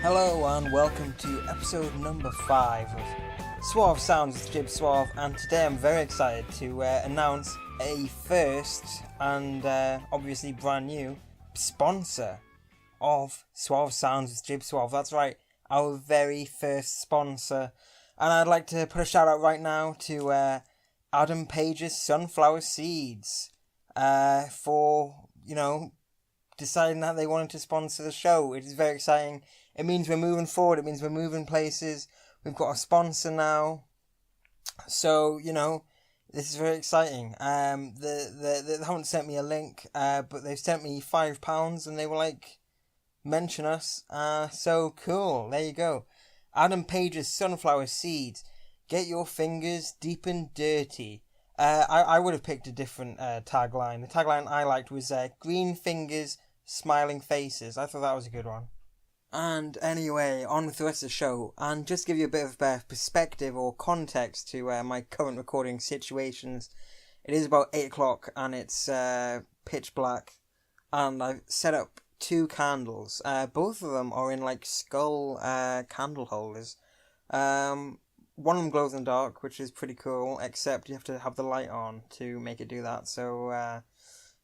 Hello and welcome to episode number 5 of Suave Sounds with Jib Suave, and today I'm very excited to announce a first and obviously brand new sponsor of Suave Sounds with Jib Suave. That's right, our very first sponsor. And I'd like to put a shout out right now to Adam Page's Sunflower Seeds for, deciding that they wanted to sponsor the show. It is very exciting. It means we're moving forward. It means we're moving places. We've got a sponsor now. So, this is very exciting. They haven't sent me a link, but they've sent me £5 and they were like, mention us. So cool. There you go. Adam Page's Sunflower Seeds. Get your fingers deep and dirty. I would have picked a different tagline. The tagline I liked was green fingers, smiling faces. I thought that was a good one. And anyway, on with the rest of the show, and just give you a bit of perspective or context to my current recording situations. It is about 8 o'clock and it's pitch black, and I've set up 2 candles. Both of them are in like skull candle holders. One of them glows in the dark, which is pretty cool, except you have to have the light on to make it do that. So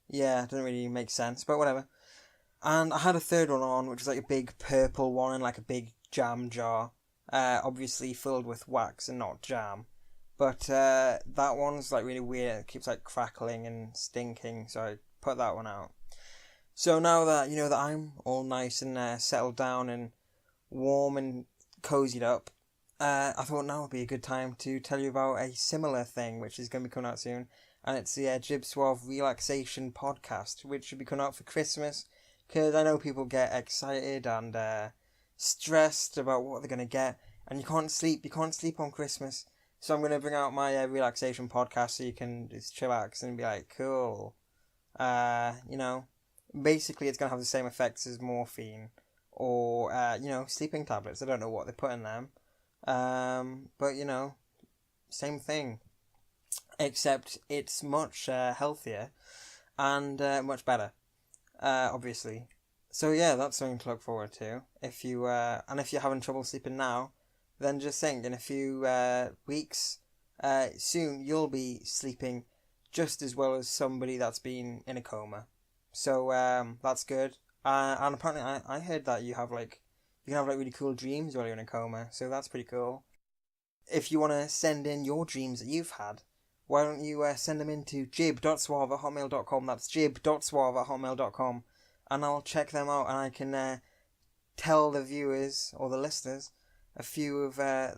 yeah, it doesn't really make sense, but whatever. And I had a third one on, which is like a big purple one in like a big jam jar. Obviously filled with wax and not jam. But that one's like really weird. It keeps like crackling and stinking, so I put that one out. So now that, that I'm all nice and settled down and warm and cozied up, I thought now would be a good time to tell you about a similar thing, which is going to be coming out soon. And it's the Jib Suave Relaxation Podcast, which should be coming out for Christmas. Because I know people get excited and stressed about what they're going to get. And you can't sleep on Christmas. So I'm going to bring out my relaxation podcast so you can just chillax and be like, cool. Basically it's going to have the same effects as morphine. Or, sleeping tablets. I don't know what they put in them. But, same thing. Except it's much healthier and much better. Obviously. So yeah, that's something to look forward to. If you're having trouble sleeping now, then just think in a few weeks, soon you'll be sleeping just as well as somebody that's been in a coma. So that's good. And apparently I heard that you can have really cool dreams while you're in a coma. So that's pretty cool. If you want to send in your dreams that you've had, why don't you send them in to jib.suave@hotmail.com. That's jib.suave@hotmail.com. And I'll check them out and I can tell the viewers or the listeners a few of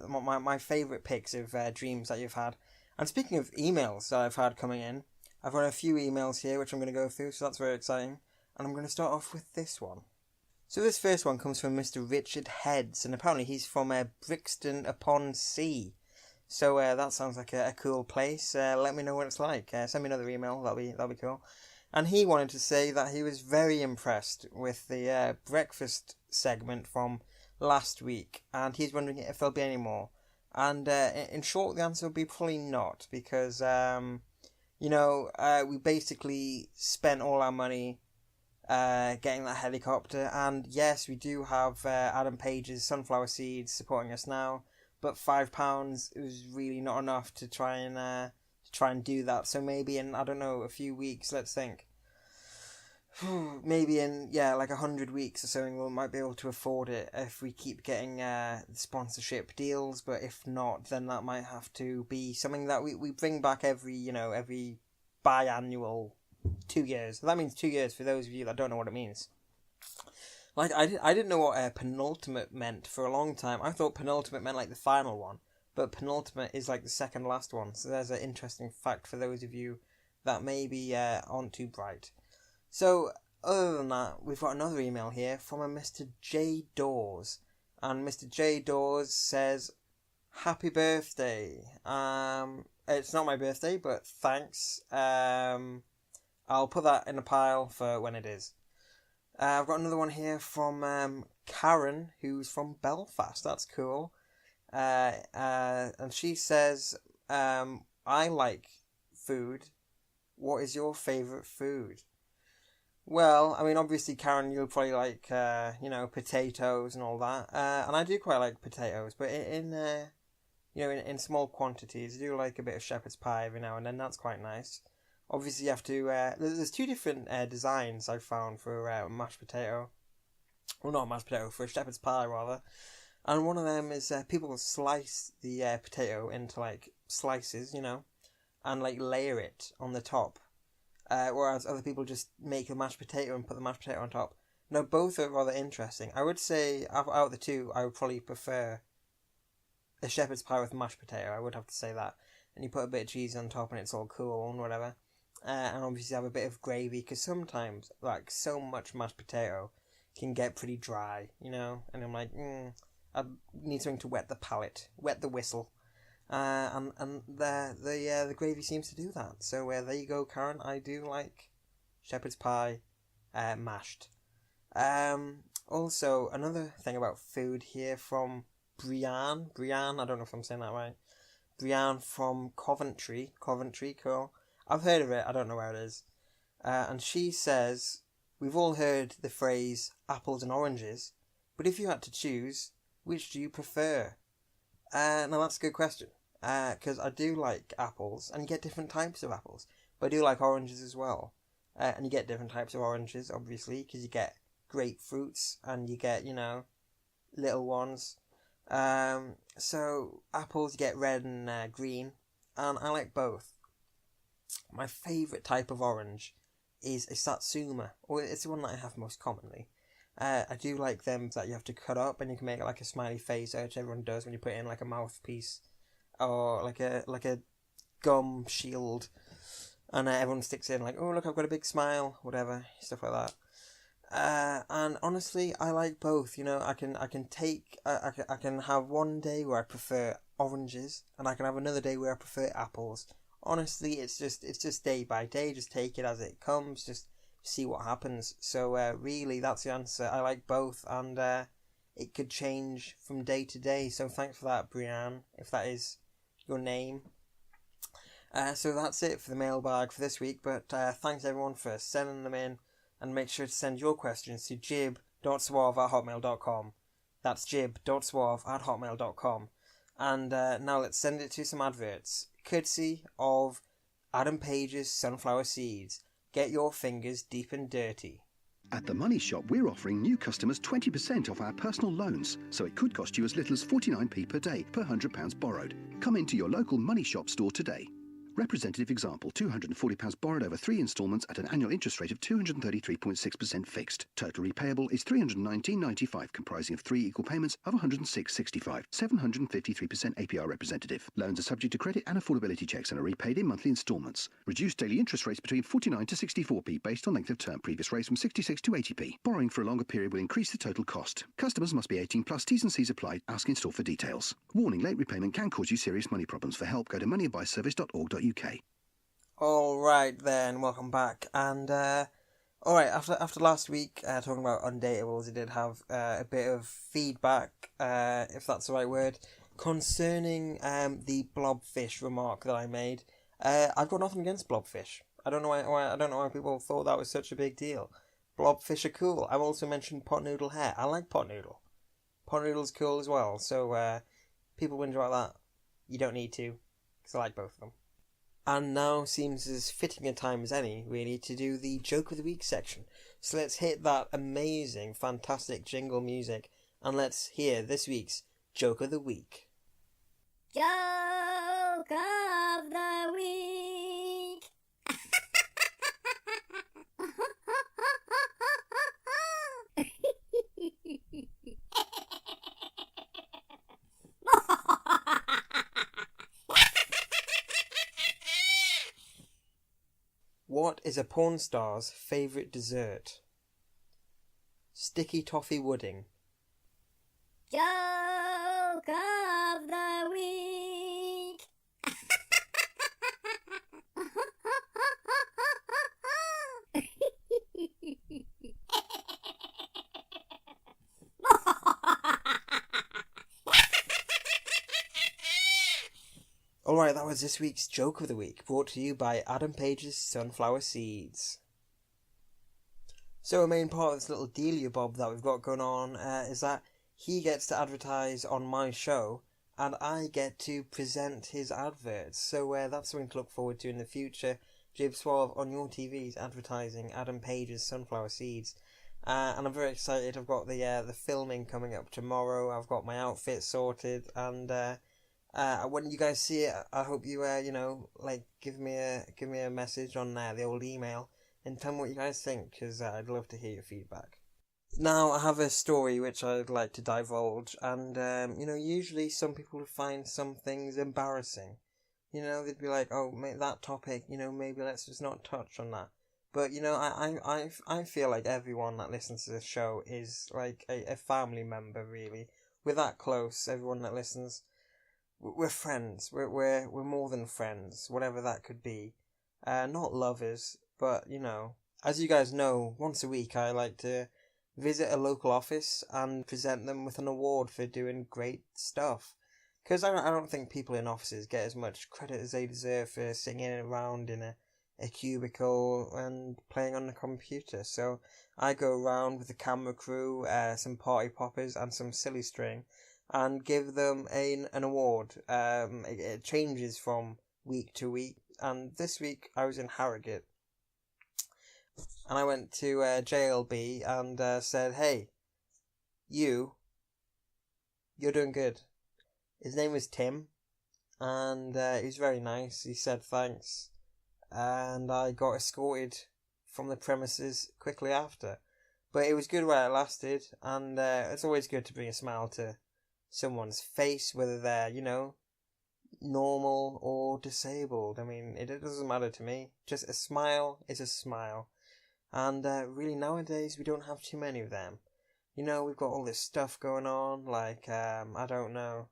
my favourite picks of dreams that you've had. And speaking of emails that I've had coming in, I've got a few emails here which I'm going to go through, so that's very exciting. And I'm going to start off with this one. So this first one comes from Mr. Richard Heads, and apparently he's from Brixton upon Sea. So that sounds like a cool place. Let me know what it's like. Send me another email. That'll be cool. And he wanted to say that he was very impressed with the breakfast segment from last week, and he's wondering if there'll be any more. And in short, the answer would be probably not, because we basically spent all our money getting that helicopter. And yes, we do have Adam Page's Sunflower Seeds supporting us now. But £5 was really not enough to try and do that. So maybe in, I don't know, a few weeks, let's think. Maybe in, like 100 weeks or something, we might be able to afford it if we keep getting sponsorship deals. But if not, then that might have to be something that we bring back every biannual 2 years. That means 2 years for those of you that don't know what it means. Like, I didn't know what penultimate meant for a long time. I thought penultimate meant like the final one. But penultimate is like the second last one. So there's an interesting fact for those of you that maybe aren't too bright. So, other than that, we've got another email here from a Mr. J. Dawes. And Mr. J. Dawes says, happy birthday. It's not my birthday, but thanks. I'll put that in a pile for when it is. I've got another one here from Karen, who's from Belfast. That's cool. And she says, I like food. What is your favourite food? Well, I mean, obviously, Karen, you'll probably like, potatoes and all that. And I do quite like potatoes, but in small quantities. I do like a bit of shepherd's pie every now and then. That's quite nice. Obviously, you have to. There's two different designs I've found for mashed potato. Well, not mashed potato, for a shepherd's pie, rather. And one of them is people slice the potato into, like, slices, and, like, layer it on the top. Whereas other people just make a mashed potato and put the mashed potato on top. Now, both are rather interesting. I would say, out of the two, I would probably prefer a shepherd's pie with mashed potato. I would have to say that. And you put a bit of cheese on top and it's all cool and whatever. And obviously have a bit of gravy, because sometimes, like, so much mashed potato can get pretty dry, And I'm like, I need something to wet the palate, wet the whistle. And the gravy seems to do that. So there you go, Karen. I do like shepherd's pie mashed. Also, another thing about food here from Brianne, I don't know if I'm saying that right. Brianne from Coventry, cool. I've heard of it, I don't know where it is. And she says, we've all heard the phrase apples and oranges, but if you had to choose, which do you prefer? Now that's a good question. Because I do like apples, and you get different types of apples. But I do like oranges as well. And you get different types of oranges, obviously, because you get grapefruits, and you get, little ones. So apples, you get red and green, and I like both. My favourite type of orange is a Satsuma, or it's the one that I have most commonly. I do like them that you have to cut up, and you can make it like a smiley face, which everyone does when you put it in like a mouthpiece, or like a gum shield, and everyone sticks in like, oh look, I've got a big smile, whatever, stuff like that. And honestly, I like both. I can have one day where I prefer oranges, and I can have another day where I prefer apples. Honestly, it's just day by day. Just take it as it comes. Just see what happens. So really, that's the answer. I like both, and it could change from day to day. So thanks for that, Brianne, if that is your name. So that's it for the mailbag for this week. But thanks everyone for sending them in, and make sure to send your questions to jib.suave@hotmail.com. That's jib.suave@hotmail.com. And now let's send it to some adverts, courtesy of Adam Page's Sunflower Seeds. Get your fingers deep and dirty. At the Money Shop, we're offering new customers 20% off our personal loans, so it could cost you as little as 49p per day per £100 borrowed. Come into your local Money Shop store today. Representative example, £240 borrowed over 3 instalments at an annual interest rate of 233.6% fixed. Total repayable is £319.95, comprising of 3 equal payments of £106.65. 753% APR representative. Loans are subject to credit and affordability checks and are repaid in monthly instalments. Reduced daily interest rates between 49 to 64p based on length of term. Previous rates from 66 to 80p. Borrowing for a longer period will increase the total cost. Customers must be 18 plus. T's and C's apply. Ask in store for details. Warning, late repayment can cause you serious money problems. For help, go to moneyadviceservice.org.uk. Alright then, welcome back. And alright, after last week talking about Undateables, I did have a bit of feedback, if that's the right word, concerning the blobfish remark that I made. I've got nothing against blobfish. I don't know why people thought that was such a big deal. Blobfish are cool. I've also mentioned pot noodle hair. I like pot noodle. Pot noodle's cool as well. So people whinge about that. You don't need to, because I like both of them. And now seems as fitting a time as any, really, to do the Joke of the Week section. So let's hit that amazing, fantastic jingle music, and let's hear this week's Joke of the Week. Joke of the Week! What is a porn star's favourite dessert? Sticky toffee pudding. Joke of the Week! Alright, that was this week's Joke of the Week, brought to you by Adam Page's Sunflower Seeds. So a main part of this little dealia bob that we've got going on is that he gets to advertise on my show, and I get to present his adverts. So that's something to look forward to in the future. Jib Suave on your TVs advertising Adam Page's sunflower seeds. And I'm very excited. I've got the filming coming up tomorrow. I've got my outfit sorted, and when you guys see it, I hope you give me a message on the old email and tell me what you guys think, because I'd love to hear your feedback. Now, I have a story which I'd like to divulge, and usually some people find some things embarrassing. They'd be like, "Oh, mate, that topic, maybe let's just not touch on that." But I feel like everyone that listens to this show is like a family member, really. We're that close. Everyone that listens, we're friends. We're more than friends, whatever that could be. Not lovers, but as you guys know, once a week I like to visit a local office and present them with an award for doing great stuff. Because I don't think people in offices get as much credit as they deserve for sitting around in a cubicle and playing on the computer. So I go around with the camera crew, some party poppers and some silly string, and give them an award. It changes from week to week, and this week I was in Harrogate, and I went to JLB and said, "Hey, you're doing good." His name was Tim, and he was very nice. He said thanks, and I got escorted from the premises quickly after. But it was good while it lasted, and it's always good to bring a smile to someone's face, whether they're, normal or disabled. I mean, it doesn't matter to me. Just a smile is a smile. And really nowadays we don't have too many of them. We've got all this stuff going on, like, I don't know.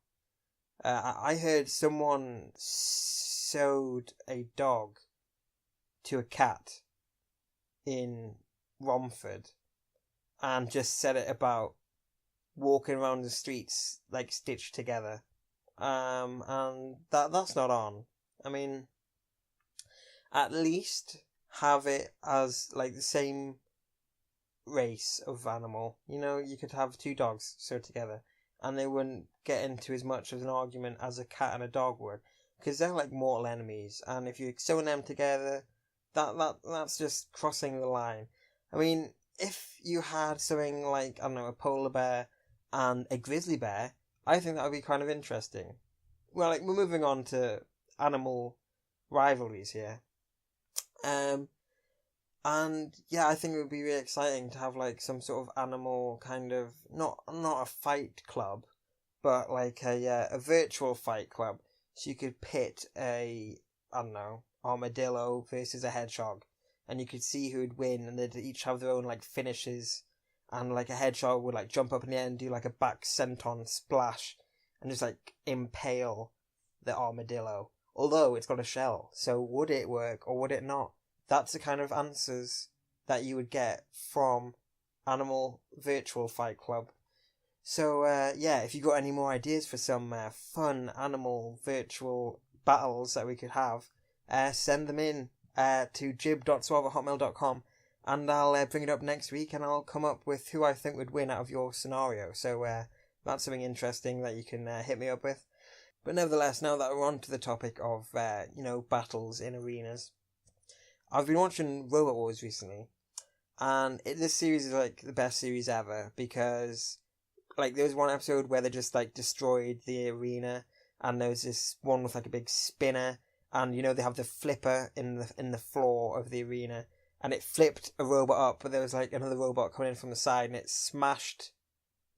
I heard someone sewed a dog to a cat in Romford and just set it about walking around the streets like stitched together. And that's not on. I mean, at least have it as like the same race of animal. You could have two dogs sewed together, and they wouldn't get into as much of an argument as a cat and a dog would, because they're like mortal enemies. And if you're sewing them together, that's just crossing the line. I mean, if you had something like, I don't know, a polar bear and a grizzly bear, I think that would be kind of interesting. Well, we're moving on to animal rivalries here. And yeah, I think it would be really exciting to have like some sort of animal kind of, not a fight club, but like a virtual fight club. So you could pit armadillo versus a hedgehog, and you could see who would win, and they'd each have their own like finishes, and like a hedgehog would like jump up in the air and do like a back senton splash and just like impale the armadillo. Although it's got a shell, so would it work or would it not? That's the kind of answers that you would get from Animal Virtual Fight Club. So, if you got any more ideas for some fun animal virtual battles that we could have, send them in to jib.suave@hotmail.com, and I'll bring it up next week, and I'll come up with who I think would win out of your scenario. So, that's something interesting that you can hit me up with. But nevertheless, now that we're on to the topic of, battles in arenas, I've been watching Robot Wars recently, and this series is like the best series ever, because like there was one episode where they just like destroyed the arena, and there was this one with like a big spinner, and they have the flipper in the floor of the arena, and it flipped a robot up, but there was like another robot coming in from the side, and it smashed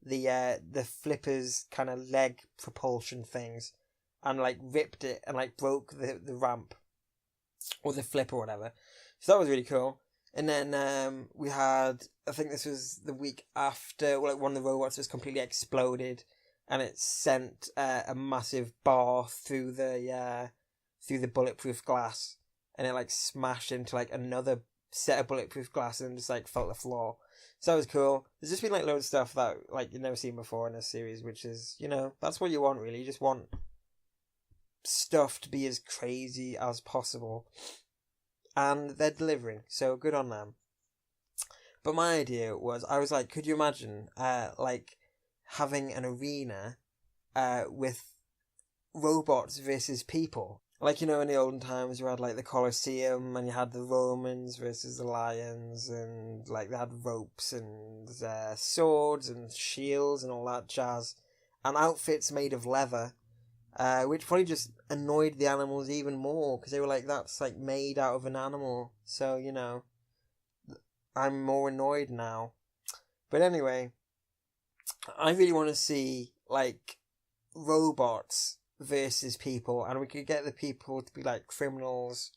the flipper's kind of leg propulsion things, and like ripped it and like broke the ramp. Or the flip or whatever. So that was really cool. And then we had, I think this was the week after, one of the robots was completely exploded, and it sent a massive bar through the bulletproof glass, and it like smashed into like another set of bulletproof glass and just like fell to the floor. So that was cool. There's just been like loads of stuff that like you've never seen before in this series, which is, that's what you want really. You just want stuff to be as crazy as possible, and they're delivering, so good on them. But my idea was, I was like, could you imagine, like, having an arena, with robots versus people? Like, you know, in the olden times, you had, like, the Colosseum, and you had the Romans versus the lions, and, like, they had ropes, and, swords, and shields, and all that jazz, and outfits made of leather, which probably just annoyed the animals even more, because they were like, that's, like, made out of an animal, so, you know, I'm more annoyed now. But anyway, I really want to see, like, robots versus people, and we could get the people to be, like, criminals,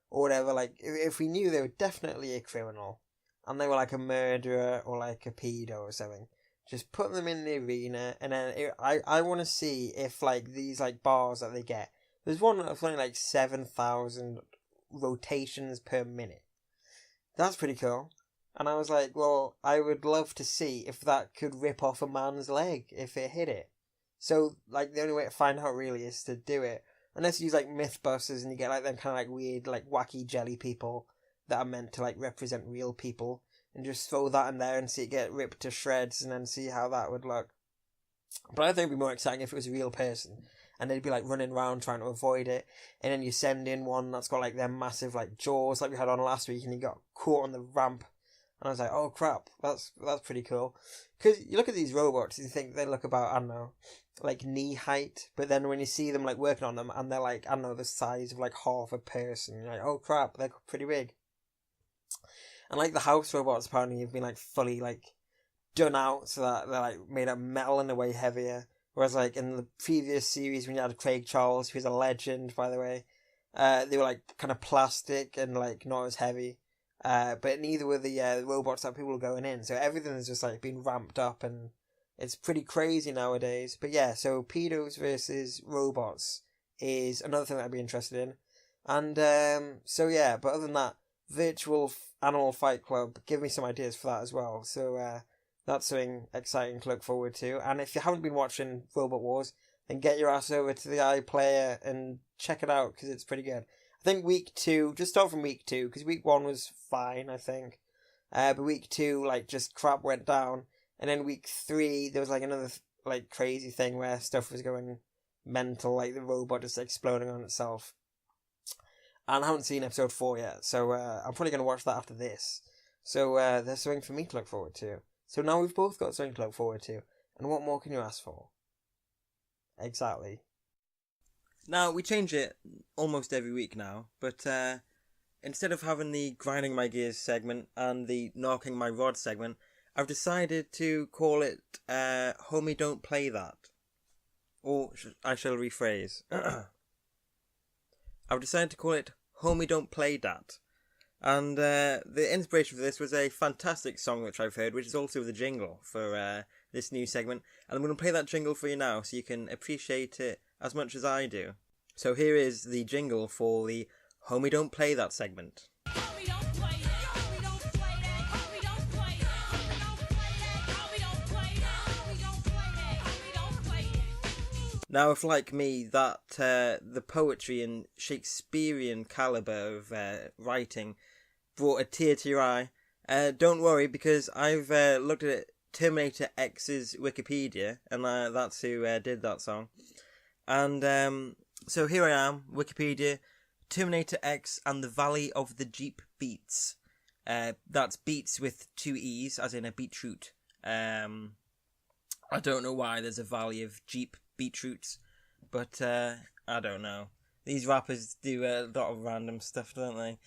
or whatever. Like, if we knew they were definitely a criminal, and they were, like, a murderer, or, like, a pedo or something, just put them in the arena, and then I want to see if, like, these, like, bars that they get, there's one that's only, like, 7,000 rotations per minute. That's pretty cool. And I was like, well, I would love to see if that could rip off a man's leg if it hit it. So, like, the only way to find out really is to do it. Unless you use, like, Mythbusters and you get, like, them kind of, like, weird, like, wacky jelly people that are meant to, like, represent real people. And just throw that in there and see it get ripped to shreds and then see how that would look. But I think it'd be more exciting if it was a real person. And they'd be, like, running around trying to avoid it. And then you send in one that's got, like, their massive, like, jaws like we had on last week, and you got caught on the ramp. And I was like, oh crap, that's pretty cool. Because you look at these robots and you think they look about, I don't know, like knee height. But then when you see them, like, working on them, and they're, like, I don't know, the size of, like, half a person, you're like, oh crap, they're pretty big. And, like, the house robots apparently have been, like, fully, like, done out so that they're, like, made of metal and way heavier. Whereas, like, in the previous series when you had Craig Charles, who's a legend, by the way, they were, like, kind of plastic and, like, not as heavy. But neither were the robots that people were going in. So everything has just, like, been ramped up, and it's pretty crazy nowadays. But yeah, so pedos versus robots is another thing that I'd be interested in. And so yeah, but other than that, virtual animal fight club, give me some ideas for that as well. So that's something exciting to look forward to. And if you haven't been watching Robot Wars, then get your ass over to the iPlayer and check it out, because it's pretty good. I think week 2, just start from week 2, because week 1 was fine, I think. But week 2, like, just crap went down. And then week 3, there was, like, another, like, crazy thing where stuff was going mental, like the robot just exploding on itself. And I haven't seen episode 4 yet, so I'm probably going to watch that after this. So there's something for me to look forward to. So now we've both got something to look forward to. And what more can you ask for? Exactly. Now, we change it almost every week now, but instead of having the grinding my gears segment and the knocking my rod segment, I've decided to call it Homie Don't Play That. Or I shall rephrase. I've decided to call it Homie Don't Play Dat. And the inspiration for this was a fantastic song which I've heard, which is also the jingle for this new segment. And I'm going to play that jingle for you now so you can appreciate it as much as I do. So here is the jingle for the Homie Don't Play That segment. Homie don't play that. Homie don't play that. Homie don't play that. Homie don't play that. Homie don't play that. Homie don't play that. Homie don't play that. Now, if like me, that the poetry and Shakespearean calibre of writing brought a tear to your eye, don't worry, because I've looked at Terminator X's Wikipedia, and that's who did that song. And so here I am, Wikipedia, Terminator X and the Valley of the Jeep Beats. That's beets with 2 E's, as in a beetroot. I don't know why there's a valley of Jeep beetroots, but I don't know. These rappers do a lot of random stuff, don't they?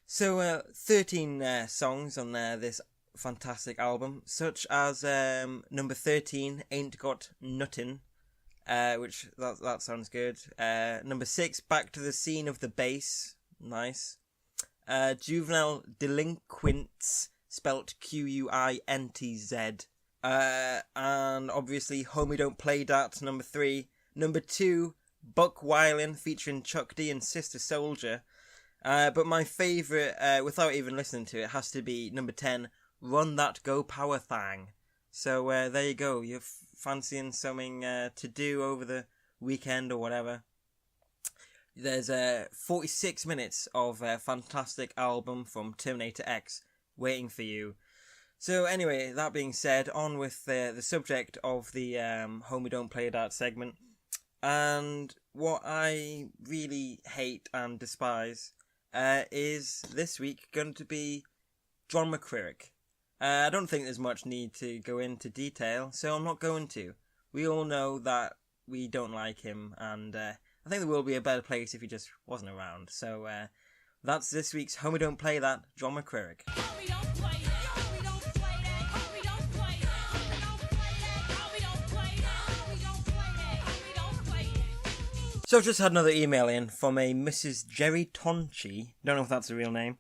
So 13 songs on this fantastic album, such as number 13, Ain't Got Nuttin', which that sounds good. Number 6, Back to the Scene of the Bass, nice. Juvenile Delinquents, spelt Quintz. And obviously Homie Don't Play Dat, number 3. Number 2, Buck Wylin featuring Chuck D and Sister Soldier. But my favourite, without even listening to it, has to be number 10, Run That Go Power Thang. So there you go, you're fancying something to do over the weekend or whatever. There's 46 minutes of a fantastic album from Terminator X, waiting for you. So anyway, that being said, on with the subject of the Homey Don't Play That segment. And what I really hate and despise is this week going to be John McCririck. I don't think there's much need to go into detail, so I'm not going to. We all know that we don't like him, and I think the world would be a better place if he just wasn't around. So that's this week's Homey Don't Play That, John McCririck. Homie don't play that. Homie don't play that. Homie don't play that. Homie don't play that. Homie don't play that. Homie don't play that. Homie don't play that. So I've just had another email in from a Mrs. Jerry Tonchi. Don't know if that's a real name.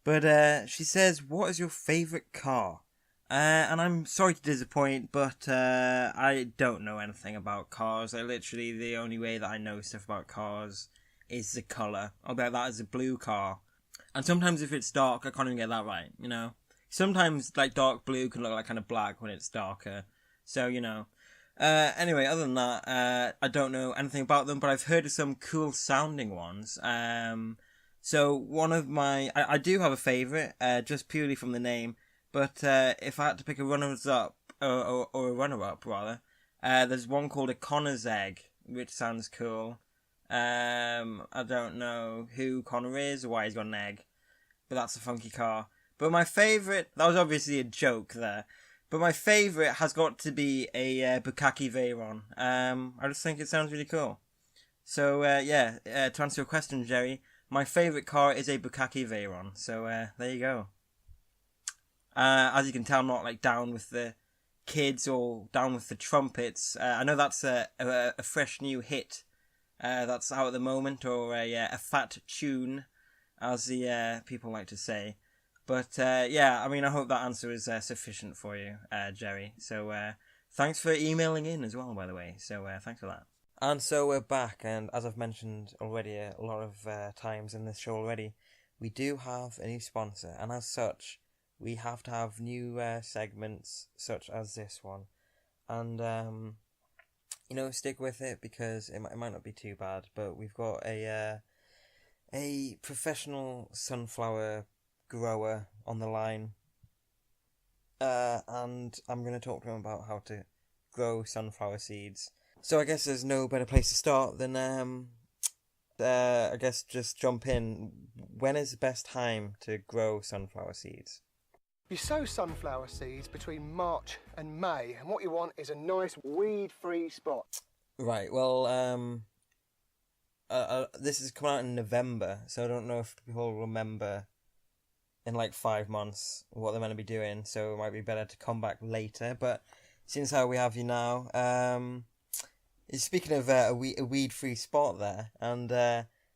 But she says, what is your favourite car? And I'm sorry to disappoint, but I don't know anything about cars. The only way that I know stuff about cars is the colour. I'll bet that is a blue car. And sometimes if it's dark, I can't even get that right, you know? Sometimes, like, dark blue can look like kind of black when it's darker. So, you know. Anyway, other than that, I don't know anything about them, but I've heard of some cool sounding ones. So one of my... I do have a favourite, just purely from the name, but if I had to pick a runners-up, or a runner-up, rather, there's one called a Connor's Egg, which sounds cool. I don't know who Connor is or why he's got an egg, but that's a funky car. But my favourite... That was obviously a joke there. But my favourite has got to be a Bukkake Veyron. I just think it sounds really cool. So, to answer your question, Jerry... My favourite car is a Bukkake Veyron, so there you go. As you can tell, I'm not like down with the kids or down with the trumpets. I know that's a fresh new hit that's out at the moment, or a fat tune, as the people like to say. But I mean, I hope that answer is sufficient for you, Jerry. So thanks for emailing in as well, by the way. So thanks for that. And so we're back, and as I've mentioned already a lot of times in this show already, we do have a new sponsor, and as such, we have to have new segments such as this one. And, stick with it, because it might not be too bad, but we've got a professional sunflower grower on the line, and I'm going to talk to him about how to grow sunflower seeds. So I guess there's no better place to start than, I guess just jump in. When is the best time to grow sunflower seeds? You sow sunflower seeds between March and May, and what you want is a nice weed-free spot. Right, well, this is coming out in November, so I don't know if people remember in like 5 months what they're meant to be doing, so it might be better to come back later, but since how we have you now, speaking of a weed-free spot there, and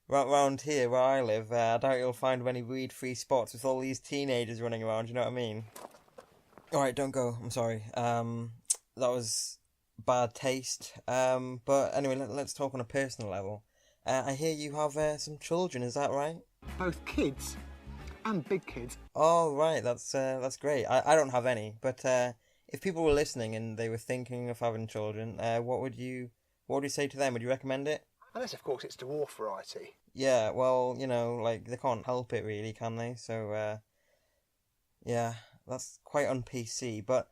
round here where I live, I doubt you'll find many weed-free spots with all these teenagers running around, you know what I mean? Alright, don't go, I'm sorry. That was bad taste. But anyway, let's talk on a personal level. I hear you have some children, is that right? Both kids and big kids. Oh, right, that's great. I don't have any, but if people were listening and they were thinking of having children, what would you say to them? Would you recommend it? Unless, of course, it's dwarf variety. Yeah, well, like, they can't help it really, can they? So, that's quite un-PC, but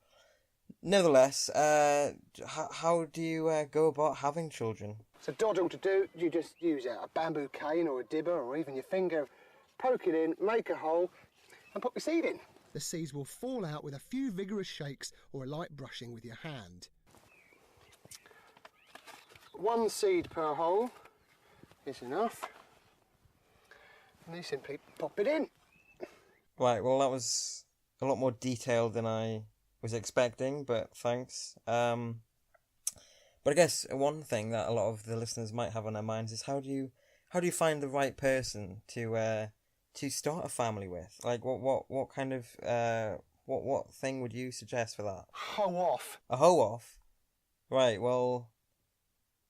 nevertheless, how do you go about having children? So dodgel to do, you just use a bamboo cane or a dibber or even your finger, poke it in, make a hole and put your seed in. The seeds will fall out with a few vigorous shakes or a light brushing with your hand. 1 seed per hole is enough. And you simply pop it in. Right, well that was a lot more detailed than I was expecting, but thanks. But I guess one thing that a lot of the listeners might have on their minds is how do you find the right person to start a family with? Like what kind of what thing would you suggest for that? Hoe off. A hoe off? Right, well,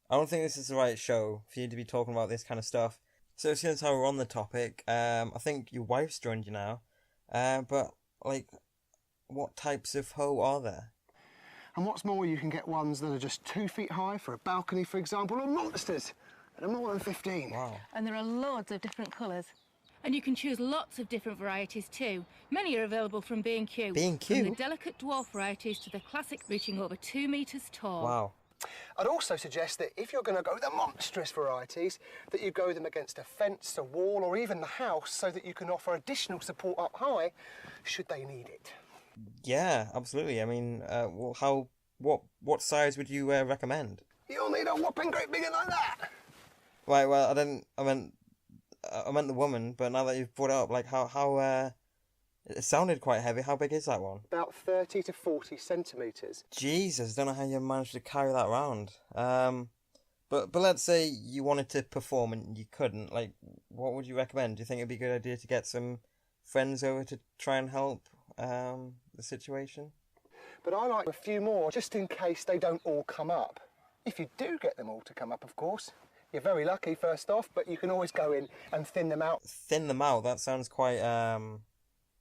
I don't think this is the right show for you to be talking about this kind of stuff. So since we're on the topic, I think your wife's joined you now. But like, what types of hoe are there? And what's more, you can get ones that are just 2 feet high for a balcony, for example, or monsters that are more than 15. Wow. And there are loads of different colours. And you can choose lots of different varieties too. Many are available from B&Q. B&Q? From the delicate dwarf varieties to the classic reaching over 2 metres tall. Wow. I'd also suggest that if you're going to go the monstrous varieties, that you go them against a fence, a wall, or even the house, so that you can offer additional support up high, should they need it. Yeah, absolutely. I mean, what size would you recommend? You'll need a whopping great big one like that. Right. Well, I meant the woman, but now that you've brought it up, like how it sounded quite heavy. How big is that one? About 30 to 40 centimetres. Jesus, don't know how you managed to carry that around. But let's say you wanted to perform and you couldn't. Like, what would you recommend? Do you think it'd be a good idea to get some friends over to try and help the situation? But I like a few more, just in case they don't all come up. If you do get them all to come up, of course. You're very lucky, first off, but you can always go in and thin them out. Thin them out? That sounds quite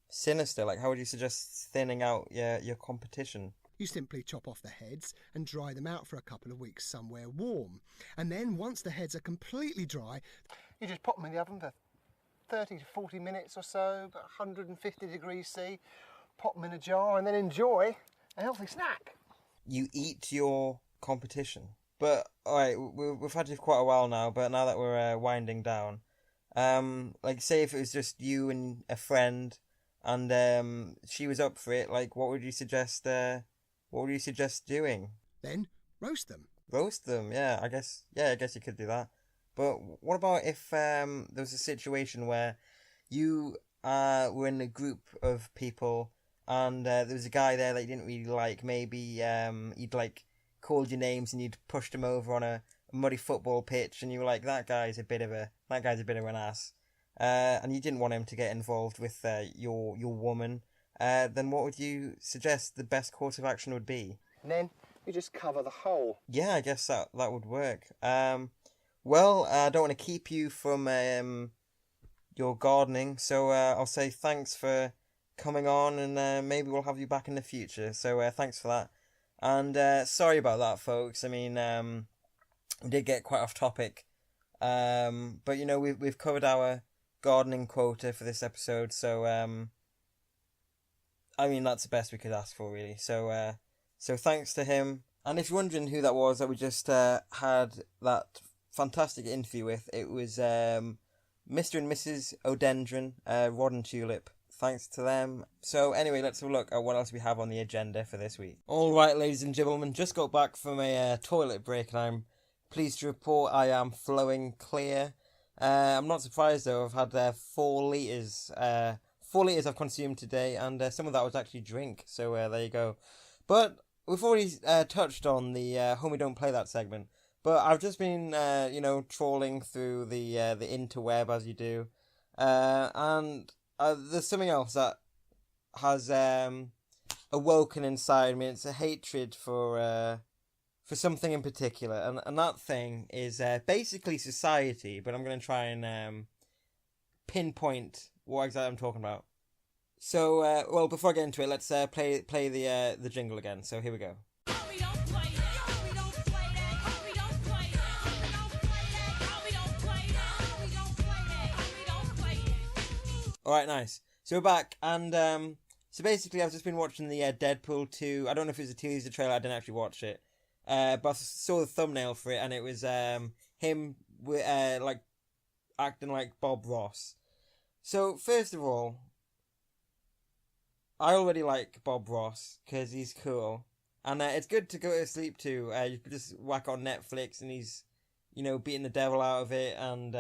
sinister. Like, how would you suggest thinning out your competition? You simply chop off the heads and dry them out for a couple of weeks somewhere warm. And then, once the heads are completely dry, you just pop them in the oven for 30 to 40 minutes or so, about 150 degrees C. Pop them in a jar and then enjoy a healthy snack. You eat your competition. But, alright, we've had you for quite a while now, but now that we're winding down, like, say if it was just you and a friend, and she was up for it, like, what would you suggest doing? Then, roast them. Roast them, yeah, I guess you could do that. But what about if there was a situation where you were in a group of people, and there was a guy there that you didn't really like, maybe he'd, like, called your names and you'd pushed him over on a muddy football pitch and you were like, that guy's a bit of an ass, and you didn't want him to get involved with your woman, then what would you suggest the best course of action would be? And then you just cover the hole. Yeah, I guess that would work. Well, I don't want to keep you from your gardening, so I'll say thanks for coming on, and maybe we'll have you back in the future, so thanks for that. And sorry about that, folks. I mean, we did get quite off topic, but you know we've covered our gardening quota for this episode, so I mean that's the best we could ask for, really. So thanks to him. And if you're wondering who that was that we just had that fantastic interview with, it was Mr. and Mrs. Odendron, Rod and Tulip. Thanks to them. So anyway, let's have a look at what else we have on the agenda for this week. Alright, ladies and gentlemen, just got back from a toilet break and I'm pleased to report I am flowing clear. I'm not surprised though, I've had 4 litres. 4 litres I've consumed today, and some of that was actually drink, so there you go. But we've already touched on the Homie Don't Play That segment, but I've just been, trawling through the interweb as you do, and there's something else that has awoken inside me. It's a hatred for something in particular, and that thing is basically society. But I'm going to try and pinpoint what exactly I'm talking about. So, well, before I get into it, let's play the jingle again. So here we go. Homie don't play that. Homie don't play that. Homie don't play that. Homie don't play that. Homie don't play that. Homie don't play that. Homie don't play that. Alright, nice. So we're back, and so basically I've just been watching the Deadpool 2. I don't know if it was a teaser trailer, I didn't actually watch it. But I saw the thumbnail for it, and it was him like acting like Bob Ross. So first of all, I already like Bob Ross because he's cool, and it's good to go to sleep to. You can just whack on Netflix, and he's beating the devil out of it and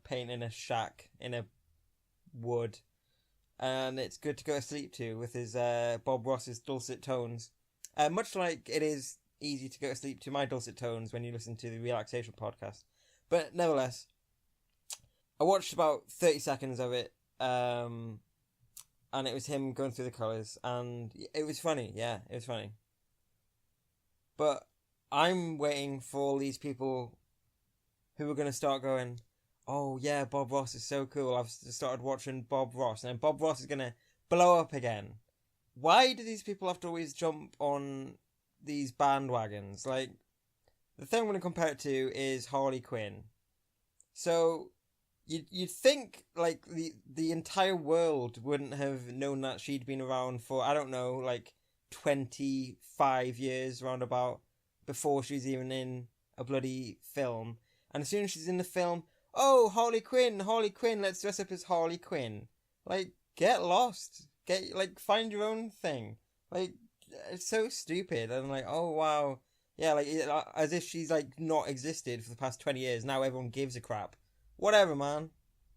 painting a shack in a wood, and it's good to go to sleep to with his Bob Ross's dulcet tones, much like it is easy to go to sleep to my dulcet tones when you listen to the Relaxation Podcast. But nevertheless, I watched about 30 seconds of it, and it was him going through the colours, and it was funny. Yeah, it was funny. But I'm waiting for all these people who are going to start going, oh yeah, Bob Ross is so cool, I've started watching Bob Ross, and Bob Ross is going to blow up again. Why do these people have to always jump on these bandwagons? Like, the thing I'm going to compare it to is Harley Quinn. So, you'd think like the entire world wouldn't have known that she'd been around for, I don't know, like 25 years roundabout before she's even in a bloody film. And as soon as she's in the film, oh, Harley Quinn, let's dress up as Harley Quinn. Like, get lost. Find your own thing. Like, it's so stupid. And I'm like, oh, wow. Yeah, like, as if she's, like, not existed for the past 20 years. Now everyone gives a crap. Whatever, man.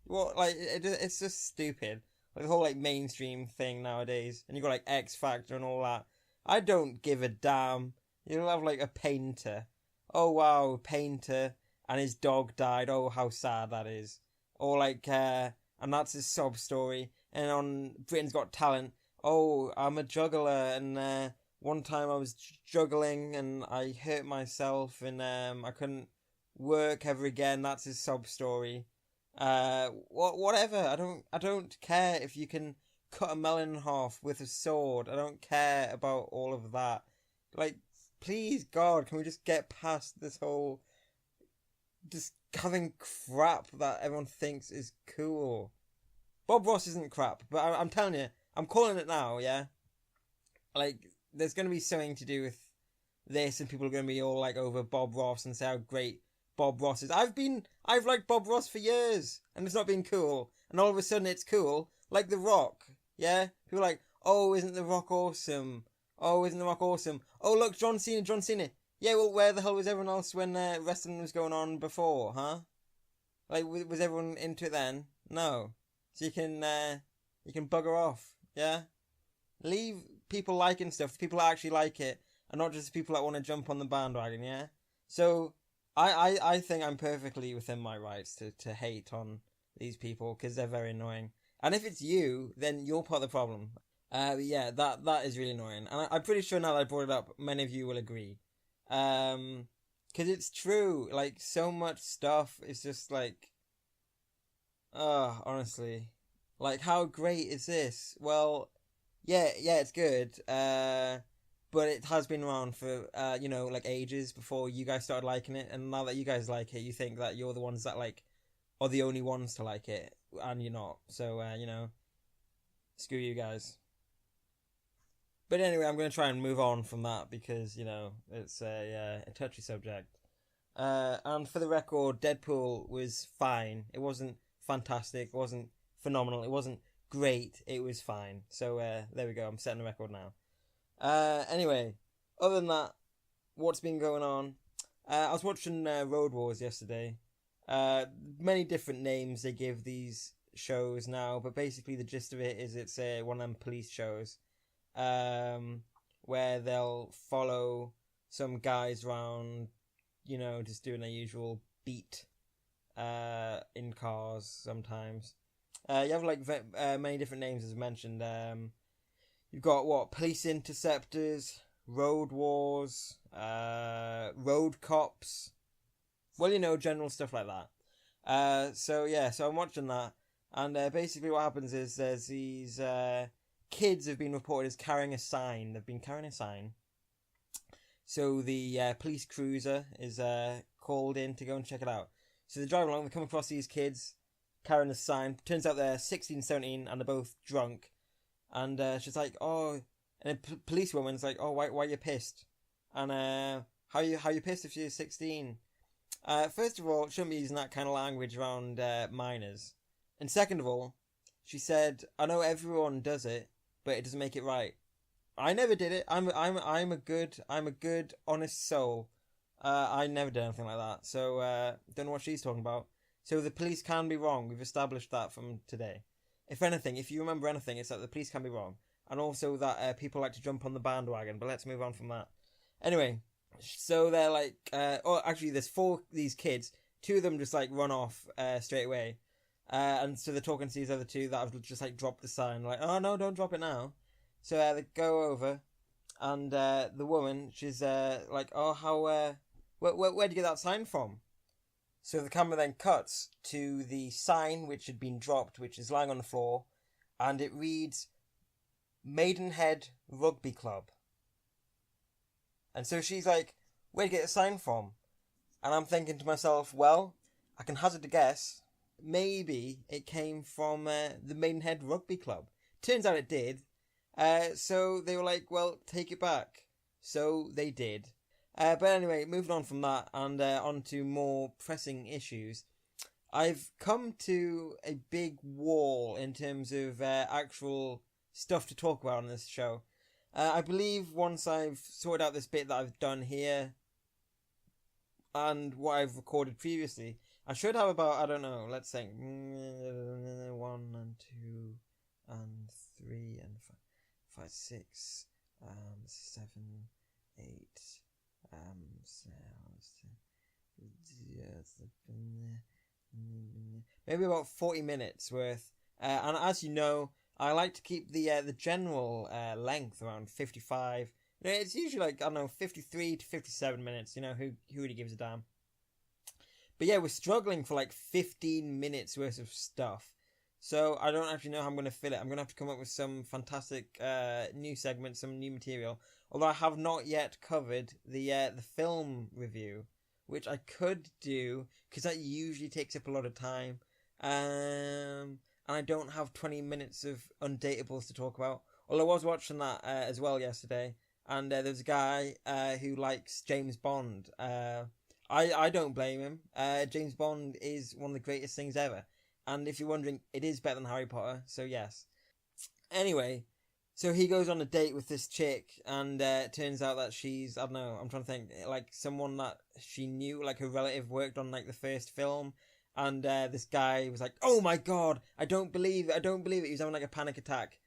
What, like, it's just stupid. Like, the whole, like, mainstream thing nowadays. And you got, like, X Factor and all that. I don't give a damn. You'll have, like, a painter. Oh, wow, painter. And his dog died. Oh, how sad that is. Or, like, and that's his sob story. And on Britain's Got Talent, oh, I'm a juggler, and one time I was juggling and I hurt myself and I couldn't work ever again. That's his sob story. Whatever. I don't care if you can cut a melon in half with a sword. I don't care about all of that. Like, please, God, can we just get past this whole just having crap that everyone thinks is cool? Bob Ross isn't crap, but I'm telling you, I'm calling it now, yeah? Like, there's going to be something to do with this, and people are going to be all, like, over Bob Ross and say how great Bob Ross is. I've liked Bob Ross for years, and it's not been cool, and all of a sudden it's cool, like The Rock, yeah? People are like, oh, isn't The Rock awesome? Oh, isn't The Rock awesome? Oh, look, John Cena. Yeah, well, where the hell was everyone else when wrestling was going on before, huh? Like, was everyone into it then? No. So you can bugger off, yeah? Leave people liking stuff, the people that actually like it, and not just the people that want to jump on the bandwagon, yeah? So, I think I'm perfectly within my rights to hate on these people, because they're very annoying. And if it's you, then you're part of the problem. Yeah, that is really annoying. And I'm pretty sure now that I brought it up, many of you will agree. Because it's true, like, so much stuff is just like, honestly, like, how great is this? Well, yeah, it's good, but it has been around for, like, ages before you guys started liking it, and now that you guys like it, you think that you're the ones that, like, are the only ones to like it, and you're not, so, screw you guys. But anyway, I'm going to try and move on from that, because, it's a touchy subject. And for the record, Deadpool was fine. It wasn't fantastic, it wasn't phenomenal, it wasn't great, it was fine. So there we go, I'm setting the record now. Anyway, other than that, what's been going on? I was watching Road Wars yesterday. Many different names they give these shows now, but basically the gist of it is it's one of them police shows, where they'll follow some guys around, just doing their usual beat in cars sometimes. You have like many different names as mentioned. You've got police interceptors, road wars, road cops. Well, general stuff like that. So I'm watching that, and basically what happens is there's these kids have been reported as carrying a sign. They've been carrying a sign. So the police cruiser is called in to go and check it out. So they're driving along, they come across these kids carrying a sign. Turns out they're 16, 17, and they're both drunk. And she's like, oh, and a policewoman's like, oh, why are you pissed? And how you pissed if you're 16? First of all, shouldn't be using that kind of language around minors. And second of all, she said, I know everyone does it, but it doesn't make it right. I never did it. I'm a good, honest soul. I never did anything like that. So don't know what she's talking about. So the police can be wrong. We've established that from today. If anything, if you remember anything, it's that the police can be wrong, and also that people like to jump on the bandwagon. But let's move on from that. Anyway, so they're like, actually, there's these kids. Two of them just like run off straight away, and so they're talking to these other two that have just like dropped the sign. Like, oh no, don't drop it now. So they go over, and the woman, she's like, oh, how where'd you get that sign from? So the camera then cuts to the sign which had been dropped, which is lying on the floor, and it reads Maidenhead Rugby Club. And so she's like, where'd you get the sign from? And I'm thinking to myself, well, I can hazard a guess. maybe it came from the Maidenhead Rugby Club. Turns out it did. So they were like, well, take it back. So they did. But anyway, moving on from that and on to more pressing issues. I've come to a big wall in terms of actual stuff to talk about on this show. I believe once I've sorted out this bit that I've done here and what I've recorded previously, I should have about, I don't know, let's think, 1 and 2 and 3 and 5, 6, 7, 8, maybe about 40 minutes worth. And as you know, I like to keep the general length around 55. You know, it's usually like, I don't know, 53 to 57 minutes. You know, who really gives a damn? But yeah, we're struggling for like 15 minutes worth of stuff. So I don't actually know how I'm going to fill it. I'm going to have to come up with some fantastic new segments, some new material. Although I have not yet covered the film review, which I could do, because that usually takes up a lot of time. And I don't have 20 minutes of Undateables to talk about. Although I was watching that as well yesterday. And there's a guy who likes James Bond. I don't blame him. James Bond is one of the greatest things ever. And if you're wondering, it is better than Harry Potter, so yes. Anyway, so he goes on a date with this chick, and it turns out that she's, I don't know, I'm trying to think, like someone that she knew, like her relative worked on like the first film, and this guy was like, oh my god, I don't believe it. He was having like a panic attack,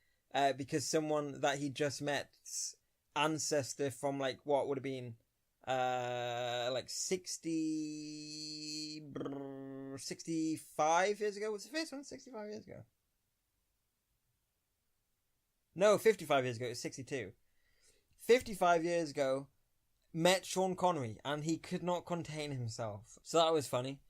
because someone that he just met's ancestor from like what would have been like 65 years ago. Was the first one 65 years ago? No, 55 years ago. It was 62. 55 years ago, met Sean Connery, and he could not contain himself. So that was funny.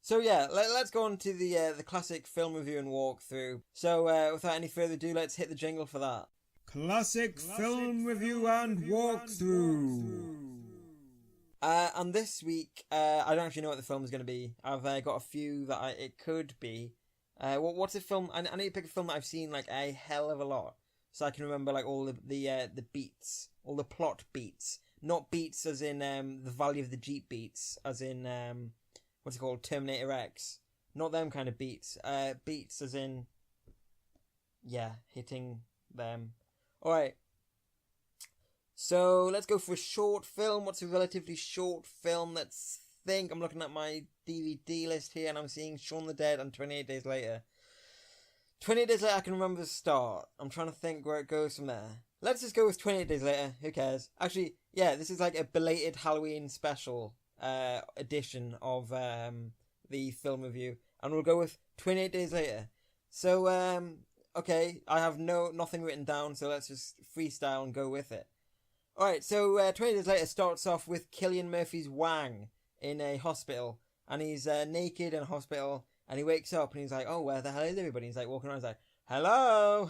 So yeah, let's go on to the classic film review and walkthrough. So without any further ado, let's hit the jingle for that. Classic film review and walkthrough. And this week, I don't actually know what the film is going to be. I've got a few that it could be. What's a film? I need to pick a film that I've seen like a hell of a lot, so I can remember like all the beats, all the plot beats, not beats as in the value of the Jeep beats, as in what's it called, Terminator X. Not them kind of beats. Beats as in, yeah, hitting them. All right. So let's go for a short film. What's a relatively short film? Let's think. I'm looking at my DVD list here and I'm seeing Shaun the Dead and 28 Days Later. 28 Days Later, I can remember the start. I'm trying to think where it goes from there. Let's just go with 28 Days Later. Who cares? Actually, yeah, this is like a belated Halloween special edition of the film review. And we'll go with 28 Days Later. So, okay, I have nothing written down, so let's just freestyle and go with it. Alright, so 20 Days Later starts off with Cillian Murphy's Wang in a hospital, and he's naked in a hospital, and he wakes up and he's like, oh, where the hell is everybody? He's like walking around, he's like, hello,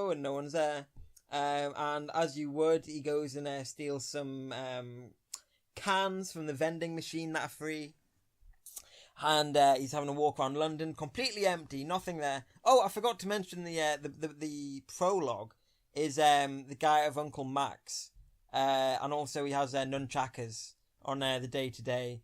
and no one's there. And as you would, he goes and steals some cans from the vending machine that are free. And he's having a walk around London, completely empty, nothing there. Oh, I forgot to mention the prologue is the guy of Uncle Max. And also he has nunchakas on the day-to-day.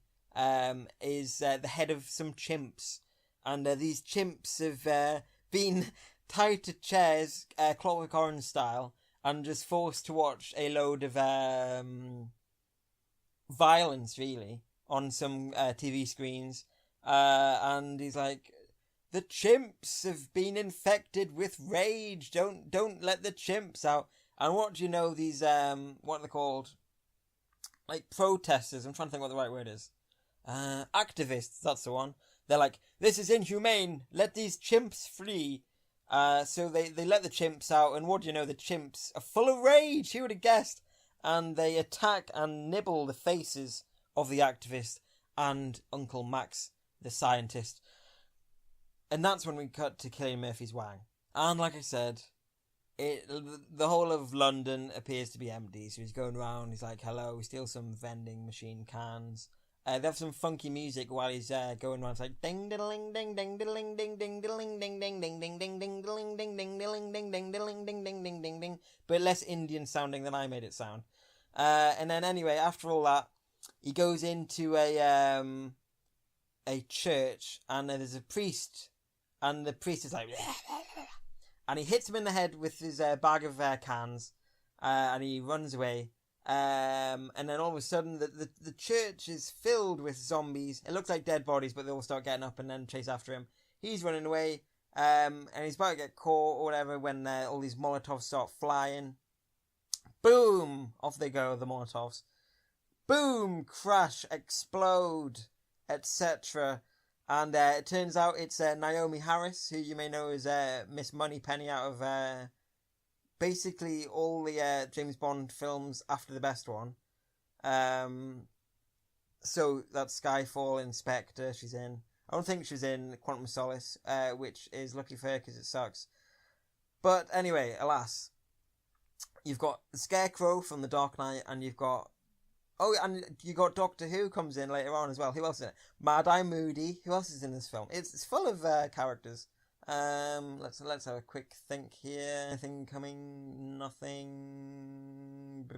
Is the head of some chimps. And these chimps have been tied to chairs, Clockwork Orange style, and just forced to watch a load of violence, really, on some TV screens. And he's like, the chimps have been infected with rage. Don't let the chimps out. And what do you know, these, what are they called? Like protesters. I'm trying to think what the right word is. Activists, that's the one. They're like, this is inhumane. Let these chimps flee. So they let the chimps out. And what do you know, the chimps are full of rage. Who would have guessed? And they attack and nibble the faces of the activist and Uncle Max, the scientist. And that's when we cut to Cillian Murphy's Wang. And like I said, the whole of London appears to be empty. So he's going around, he's like, hello, we steal some vending machine cans. They have some funky music while he's going around. It's like ding diddling ding ding diddling ding ding diddling ding ding ding ding ding ding diddling ding ding diddling ding ding diddling ding ding ding ding ding, but less Indian sounding than I made it sound. And then anyway, after all that, he goes into a church, and there's a priest, and the priest is like, and he hits him in the head with his bag of cans, and he runs away. And then all of a sudden, the church is filled with zombies. It looks like dead bodies, but they all start getting up and then chase after him. He's running away, and he's about to get caught or whatever when all these Molotovs start flying. Boom! Off they go, the Molotovs. Boom! Crash! Explode! Etc. And it turns out it's Naomi Harris, who you may know as Miss Moneypenny out of basically all the James Bond films after the best one. So that's Skyfall, Inspector, she's in. I don't think she's in Quantum of Solace, which is lucky for her because it sucks. But anyway, alas. You've got the Scarecrow from The Dark Knight, and you've got... Oh, and you got Doctor Who comes in later on as well. Who else is in it? Mad-Eye Moody. Who else is in this film? It's full of characters. Let's have a quick think here. Anything coming? Nothing.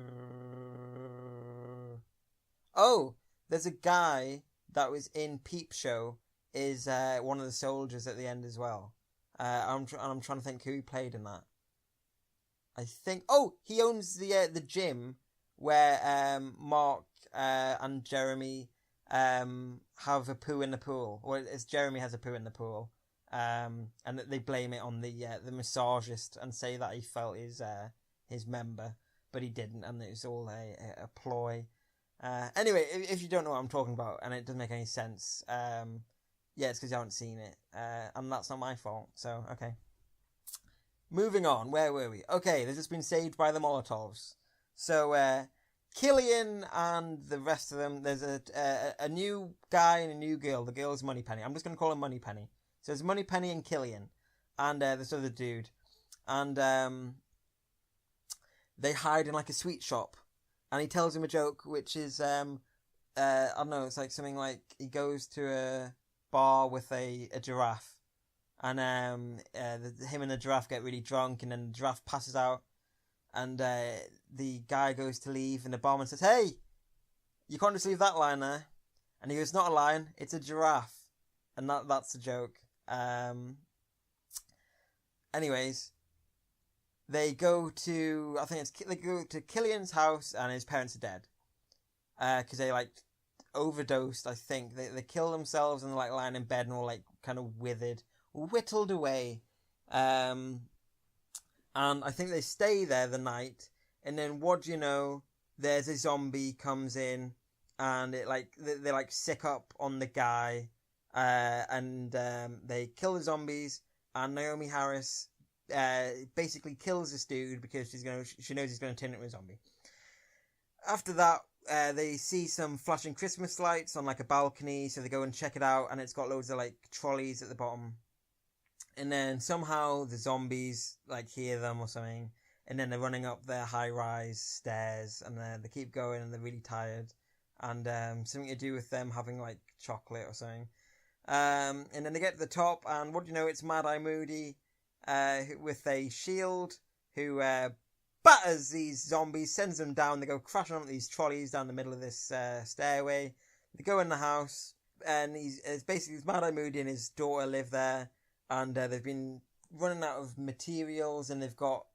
Oh, there's a guy that was in Peep Show. Is one of the soldiers at the end as well. I'm trying to think who he played in that. I think. Oh, he owns the gym where Mark and Jeremy have a poo in the pool, or it's Jeremy has a poo in the pool. And they blame it on the massagist and say that he felt his member, but he didn't, and it was all a ploy. Anyway, if you don't know what I'm talking about and it doesn't make any sense, yeah, it's because you haven't seen it, and that's not my fault. So okay, moving on. Where were we? Okay, they've just been saved by the Molotovs. So Killian and the rest of them. There's a new guy and a new girl. The girl's Moneypenny. I'm just going to call her Moneypenny. So there's Moneypenny and Killian, and this other dude, and they hide in like a sweet shop, and he tells him a joke, which is I don't know, it's like something like he goes to a bar with a giraffe, and him and the giraffe get really drunk, and then the giraffe passes out, and the guy goes to leave, and the barman says, "Hey, you can't just leave that line there," and he goes, "It's not a lion, it's a giraffe," and that's the joke. Anyways, they go to Killian's house, and his parents are dead. Because they like overdosed, I think. They kill themselves, and they're like lying in bed and all like kind of whittled away. And I think they stay there the night, and then what do you know? There's a zombie comes in, and it like they like sick up on the guy. And they kill the zombies, and Naomi Harris basically kills this dude because she knows he's going to turn into a zombie. After that, they see some flashing Christmas lights on like a balcony, so they go and check it out, and it's got loads of like trolleys at the bottom. And then somehow the zombies like hear them or something, and then they're running up their high-rise stairs, and they keep going, and they're really tired, and something to do with them having like chocolate or something. And then they get to the top, and what do you know? It's Mad-Eye Moody with a shield who batters these zombies, sends them down. They go crashing onto these trolleys down the middle of this stairway. They go in the house, and it's basically Mad-Eye Moody and his daughter live there, and they've been running out of materials, and they've got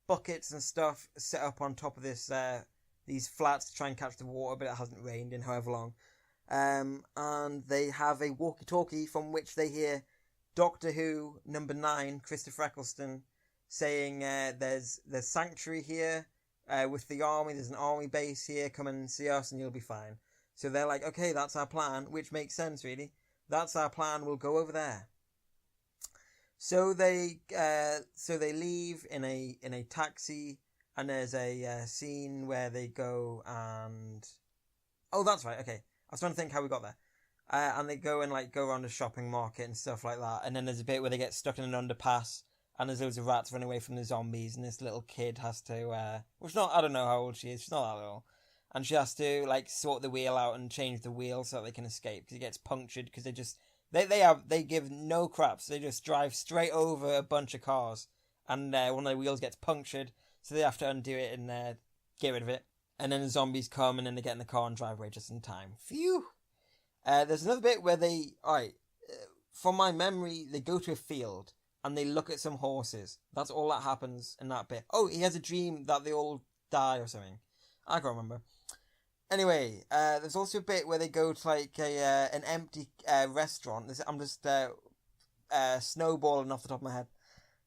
buckets and stuff set up on top of these flats to try and catch the water, but it hasn't rained in however long. And they have a walkie-talkie from which they hear Doctor Who number 9, Christopher Eccleston, saying there's sanctuary here with the army. There's an army base here. Come and see us, and you'll be fine. So they're like, okay, that's our plan, which makes sense really. That's our plan. We'll go over there. So they leave in a taxi, and there's a scene where they go and oh, that's right. Okay. I was trying to think how we got there. And they go and like go around the shopping market and stuff like that. And then there's a bit where they get stuck in an underpass, and there's loads of rats running away from the zombies, and this little kid has to, I don't know how old she is, she's not that little. and she has to like sort the wheel out and change the wheel so that they can escape because it gets punctured because they give no craps. They just drive straight over a bunch of cars, and one of the wheels gets punctured, so they have to undo it and get rid of it. And then the zombies come, and then they get in the car and drive away just in time. Phew! There's another bit where from my memory, they go to a field and they look at some horses. That's all that happens in that bit. Oh, he has a dream that they all die or something. I can't remember. Anyway, there's also a bit where they go to like an empty restaurant. I'm just snowballing off the top of my head.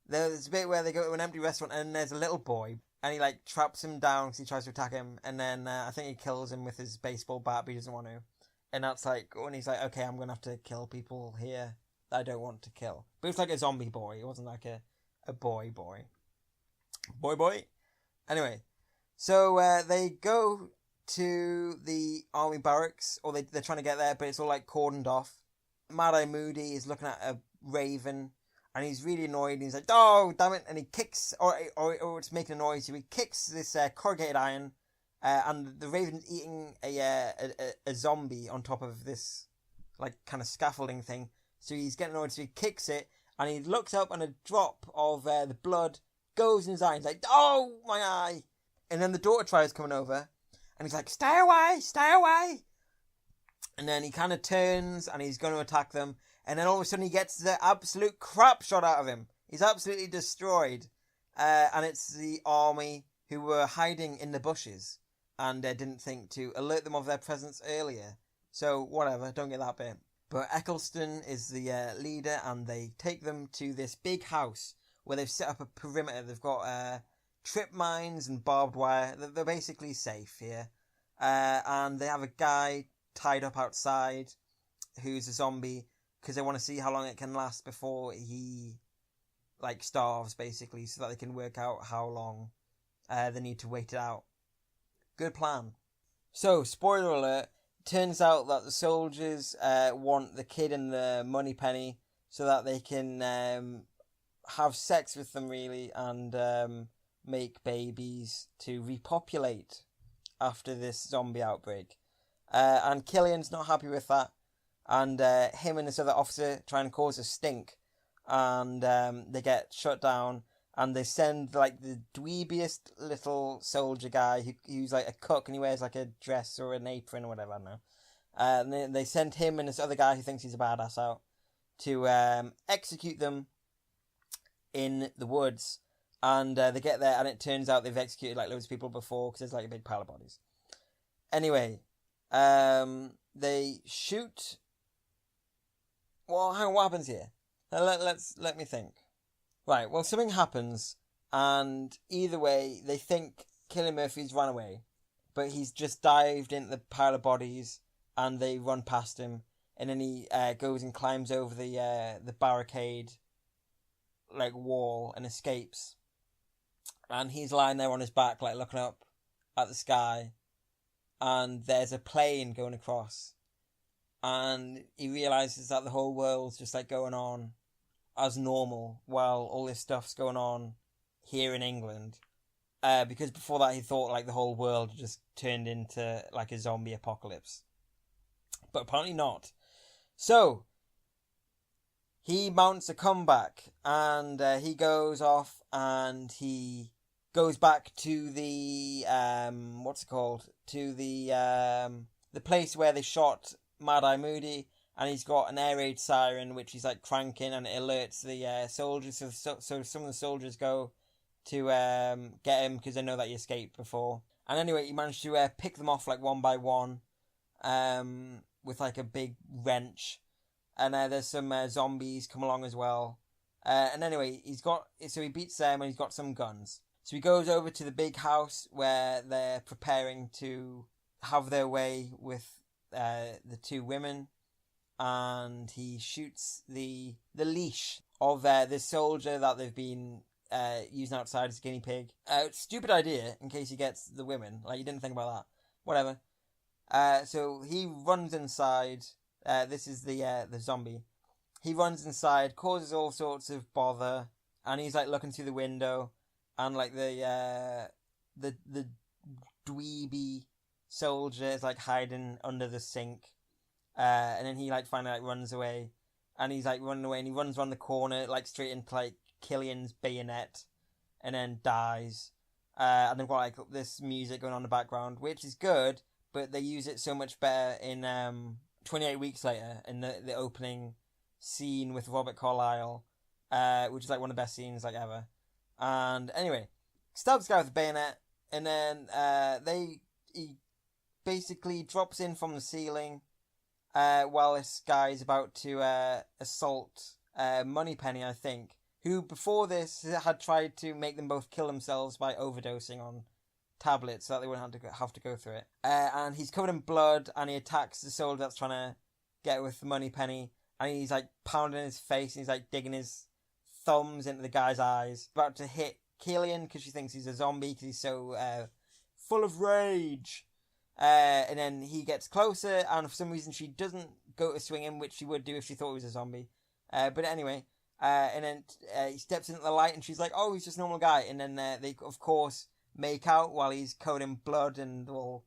There's a bit where they go to an empty restaurant and there's a little boy, and he like traps him down because he tries to attack him, and then I think he kills him with his baseball bat, but he doesn't want to. And that's like when he's like, okay, I'm gonna have to kill people here that I don't want to kill. But it was like a zombie boy. It wasn't like a boy. Anyway, so they go to the army barracks, or they're trying to get there, but it's all like cordoned off. Mad-Eye Moody is looking at a raven, and he's really annoyed, and he's like, oh, damn it, and he kicks, or it's making a noise, so he kicks this corrugated iron, and the raven's eating a zombie on top of this, like, kind of scaffolding thing, so he's getting annoyed, so he kicks it, and he looks up, and a drop of the blood goes in his eye, and he's like, oh, my eye, and then the daughter tries coming over, and he's like, stay away, and then he kind of turns, and he's going to attack them, and then all of a sudden he gets the absolute crap shot out of him. He's absolutely destroyed. And it's the army who were hiding in the bushes and didn't think to alert them of their presence earlier. So, whatever, don't get that bit. But Eccleston is the leader, and they take them to this big house where they've set up a perimeter. They've got trip mines and barbed wire. They're basically safe here. And they have a guy tied up outside who's a zombie, because they want to see how long it can last before he, like, starves, basically, so that they can work out how long they need to wait it out. Good plan. So, spoiler alert, turns out that the soldiers want the kid and the money penny so that they can have sex with them, really, and make babies to repopulate after this zombie outbreak. And Killian's not happy with that. And him and this other officer try and cause a stink, and they get shut down, and they send like the dweebiest little soldier guy who's like a cook, and he wears like a dress or an apron or whatever, I don't know. And they send him and this other guy who thinks he's a badass out to execute them in the woods, and they get there, and it turns out they've executed like loads of people before, because there's like a big pile of bodies. Anyway, they shoot. Well, hang on, what happens here? Let me think. Right, well, something happens, and either way, they think Cillian Murphy's run away, but he's just dived into the pile of bodies, and they run past him, and then he goes and climbs over the barricade, like, wall, and escapes. And he's lying there on his back, like, looking up at the sky, and there's a plane going across. And he realises that the whole world's just like going on as normal while all this stuff's going on here in England. Because before that he thought like the whole world just turned into like a zombie apocalypse. But apparently not. So, he mounts a comeback, and he goes off and he goes back to the, to the place where they shot Mad-Eye Moody, and he's got an air raid siren which he's like cranking, and it alerts the soldiers, so some of the soldiers go to get him because they know that he escaped before. And anyway, he managed to pick them off like one by one with like a big wrench, and there's some zombies come along as well. And anyway, he beats them, and he's got some guns. So he goes over to the big house where they're preparing to have their way with the two women, and he shoots the leash of the soldier that they've been using outside as a guinea pig. Stupid idea, in case he gets the women. Like, you didn't think about that. Whatever. So he runs inside. This is the zombie. He runs inside, causes all sorts of bother, and he's like looking through the window, and like the dweeby soldier is like hiding under the sink, and then he like finally like runs away, and he's like running away, and he runs around the corner like straight into like Killian's bayonet, and then dies. And they've got like this music going on in the background, which is good, but they use it so much better in 28 Weeks Later, in the opening scene with Robert Carlyle, which is like one of the best scenes like ever. And anyway, stabs the guy with a bayonet, and then he basically drops in from the ceiling while this guy is about to assault Moneypenny, I think, who before this had tried to make them both kill themselves by overdosing on tablets so that they wouldn't have to go through it. And he's covered in blood, and he attacks the soldier that's trying to get with the Moneypenny, and he's like pounding his face, and he's like digging his thumbs into the guy's eyes, about to hit Killian because she thinks he's a zombie because he's so full of rage. And then he gets closer, and for some reason she doesn't go to swing him, which she would do if she thought he was a zombie. But anyway, and then he steps into the light, and she's like, oh, he's just a normal guy. And then they, of course, make out while he's covered in blood and all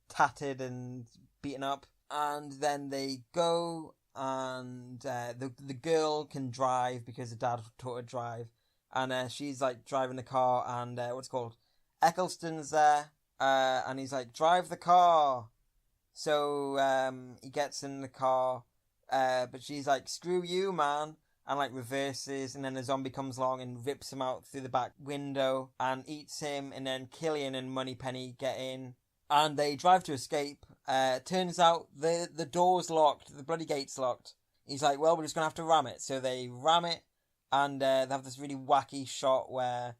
tattered and beaten up. And then they go, and the girl can drive because the dad taught her to drive. And she's like driving the car, and what's it called? Eccleston's there, and he's like, drive the car. So he gets in the car, but she's like, screw you, man. And like reverses, and then a zombie comes along and rips him out through the back window and eats him, and then Killian and Moneypenny get in, and they drive to escape. Turns out the door's locked, the bloody gate's locked. He's like, well, we're just gonna have to ram it. So they ram it, and they have this really wacky shot where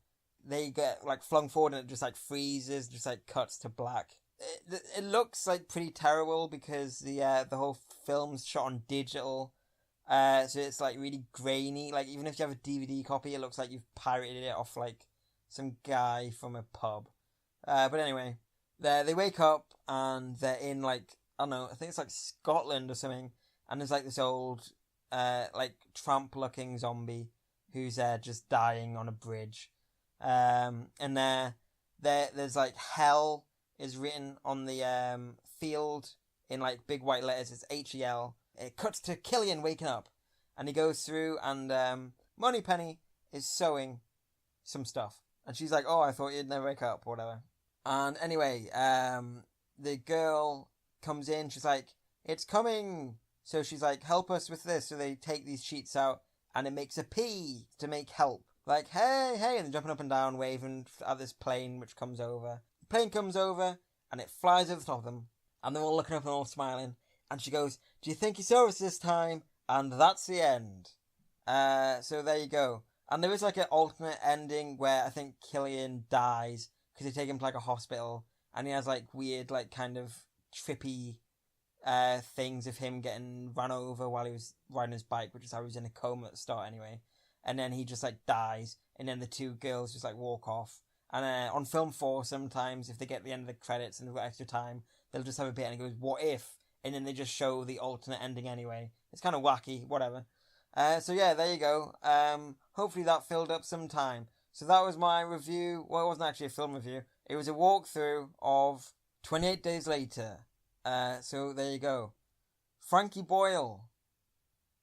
they get like flung forward, and it just like freezes, just like cuts to black. It looks like pretty terrible because the whole film's shot on digital. So it's like really grainy. Like even if you have a DVD copy, it looks like you've pirated it off like some guy from a pub. But anyway, they wake up, and they're in like, I don't know, I think it's like Scotland or something. And there's like this old like tramp looking zombie who's just dying on a bridge. And there's like hell is written on the field in like big white letters. It's HEL. It cuts to Killian waking up, and he goes through, and Moneypenny is sewing some stuff, and she's like, oh, I thought you'd never wake up, or whatever. And anyway, the girl comes in, she's like, it's coming. So she's like, help us with this. So they take these sheets out, and it makes a P to make help. Like, hey, hey, and they're jumping up and down, waving at this plane which comes over. The plane comes over, and it flies over the top of them, and they're all looking up and all smiling. And she goes, do you think you saw us this time? And that's the end. So there you go. And there is like an alternate ending where I think Killian dies because they take him to like a hospital, and he has like weird, like kind of trippy things of him getting run over while he was riding his bike, which is how he was in a coma at the start anyway. And then he just like dies, and then the two girls just like walk off. And on Film 4, sometimes if they get the end of the credits and they've got extra time, they'll just have a bit and it goes, what if? And then they just show the alternate ending anyway. It's kind of wacky, whatever. So yeah, there you go. Hopefully that filled up some time. So that was my review. Well, it wasn't actually a film review. It was a walkthrough of 28 Days Later. So there you go. Frankie Boyle.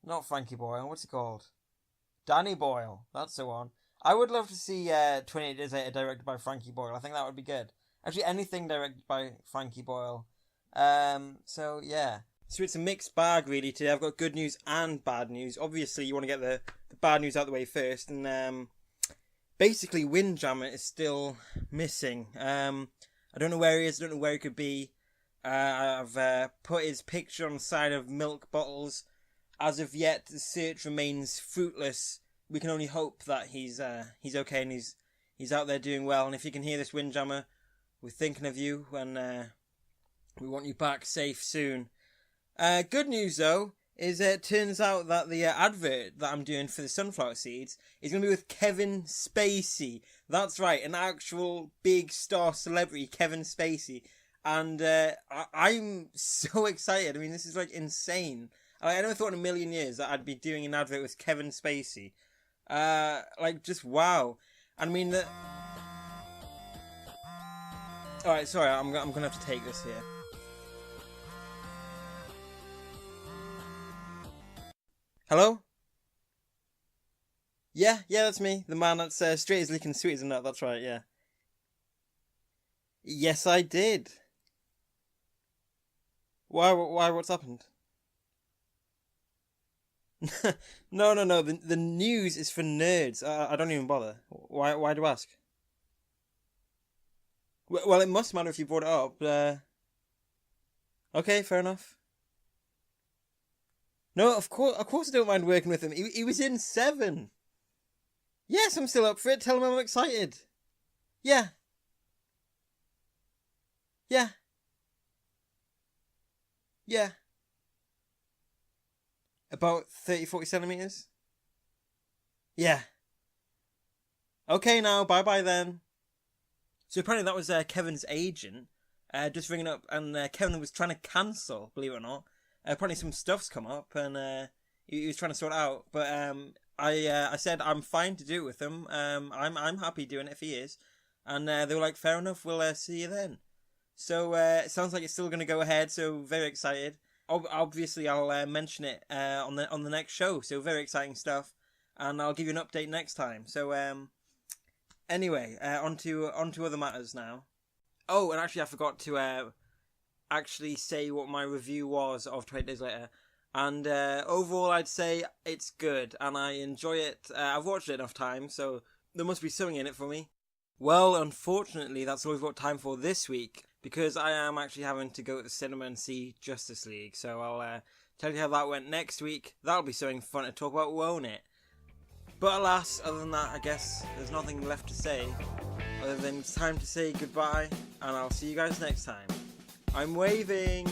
Not Frankie Boyle, what's he called? Danny Boyle. That's the one. I would love to see 28 Days Later directed by Frankie Boyle. I think that would be good. Actually, anything directed by Frankie Boyle. So yeah. So it's a mixed bag really today. I've got good news and bad news. Obviously you want to get the bad news out of the way first, and basically Windjammer is still missing. I don't know where he is, I don't know where he could be. I've put his picture on the side of milk bottles. As of yet the search remains fruitless. We can only hope that he's okay and he's out there doing well. And if you can hear this, Windjammer, we're thinking of you, and we want you back safe soon. Good news though is it turns out that the advert that I'm doing for the sunflower seeds is going to be with Kevin Spacey. That's right, an actual big star celebrity, Kevin Spacey. And I'm so excited. I mean, this is like insane. I never thought in a million years that I'd be doing an advert with Kevin Spacey. Like, just wow. I mean, Alright, sorry, I'm gonna have to take this here. Hello? Yeah, that's me. The man that's straight as leaking sweet as a nut, that's right, yeah. Yes, I did. Why, what's happened? No, the news is for nerds. I don't even bother. Why do you ask? Well, it must matter if you brought it up. Okay, fair enough. No, of course I don't mind working with him. He was in 7. Yes, I'm still up for it. Tell him I'm excited. Yeah. Yeah. Yeah. About 30-40 centimeters? Yeah. Okay now, bye-bye then. So apparently that was Kevin's agent just ringing up, and Kevin was trying to cancel, believe it or not. Apparently some stuff's come up, and he was trying to sort it out. But I said I'm fine to do it with him. I'm happy doing it if he is. And they were like, fair enough, we'll see you then. So it sounds like it's still going to go ahead, so very excited. Obviously, I'll mention it on the next show, so very exciting stuff. And I'll give you an update next time. So anyway, on to other matters now. Oh, and actually I forgot to actually say what my review was of 28 Days Later. And overall I'd say it's good, and I enjoy it. I've watched it enough times, so there must be something in it for me. Well, unfortunately, that's all we've got time for this week, because I am actually having to go to the cinema and see Justice League. So I'll tell you how that went next week. That'll be something fun to talk about, won't it? But alas, other than that, I guess there's nothing left to say, other than it's time to say goodbye, and I'll see you guys next time. I'm waving!